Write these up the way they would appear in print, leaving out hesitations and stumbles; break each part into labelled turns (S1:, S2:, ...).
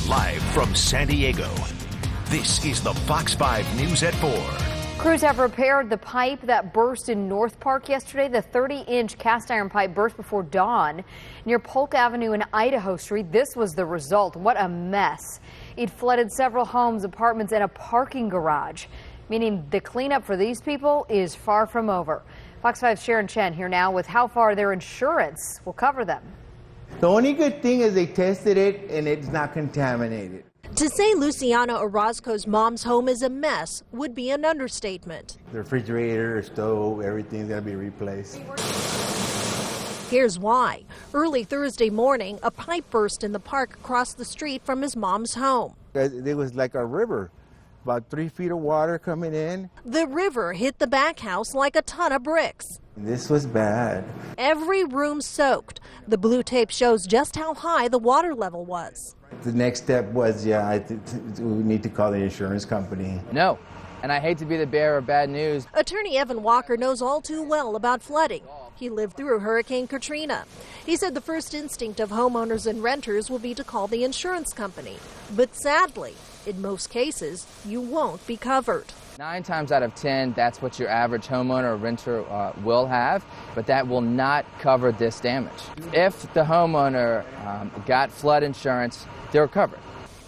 S1: Live from San Diego, this is the Fox 5 News at 4.
S2: Crews have repaired the pipe that burst in North Park yesterday. The 30-inch cast iron pipe burst before dawn near Polk Avenue and Idaho Street. This was the result. What a mess. It flooded several homes, apartments, and a parking garage, meaning the cleanup for these people is far from over. Fox 5's Sharon Chen here now with how far their insurance will cover them.
S3: The only good thing is they tested it and it's not contaminated.
S4: To say Luciana Orozco's mom's home is a mess would be an understatement.
S3: The refrigerator, stove, everything's going to be replaced.
S4: Here's why. Early Thursday morning, a pipe burst in the park across the street from his mom's home.
S3: It was like a river, about 3 feet of water coming in.
S4: The river hit the back house like a ton of bricks.
S3: This was bad.
S4: Every room soaked. The blue tape shows just how high the water level was.
S3: The next step was, we need to call the insurance company.
S5: No, and I hate to be the bearer of bad news.
S4: Attorney Evan Walker knows all too well about flooding. He lived through Hurricane Katrina. He said the first instinct of homeowners and renters will be to call the insurance company. But sadly, in most cases, you won't be covered.
S5: 9 times out of 10, that's what your average homeowner or renter will have, but that will not cover this damage. If the homeowner got flood insurance, they're covered.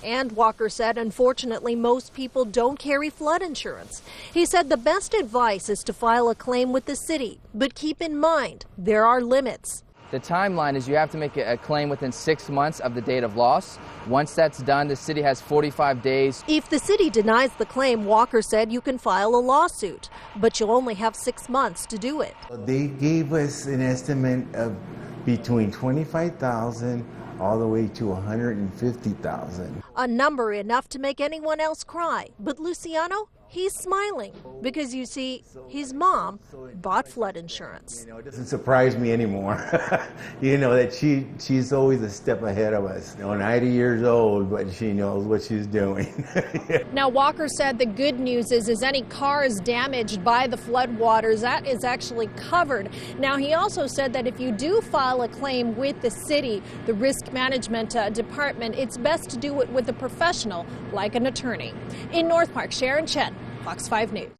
S4: And Walker said, unfortunately, most people don't carry flood insurance. He said the best advice is to file a claim with the city, but keep in mind, there are limits.
S5: The timeline is you have to make a claim within 6 months of the date of loss. Once that's done, the city has 45 days.
S4: If the city denies the claim, Walker said you can file a lawsuit, but you'll only have 6 months to do it.
S3: They gave us an estimate of between $25,000 all the way to $150,000.
S4: A number enough to make anyone else cry. But Luciano, he's smiling because, you see, his mom bought flood insurance.
S3: It doesn't surprise me anymore. That she's always a step ahead of us. 90 years old, but she knows what she's doing.
S6: Now, Walker said the good news is any cars damaged by the floodwaters, that is actually covered. Now, he also said that if you do file a claim with the city, the risk management department, it's best to do it with a professional like an attorney. In North Park, Sharon Chen, Fox 5 News.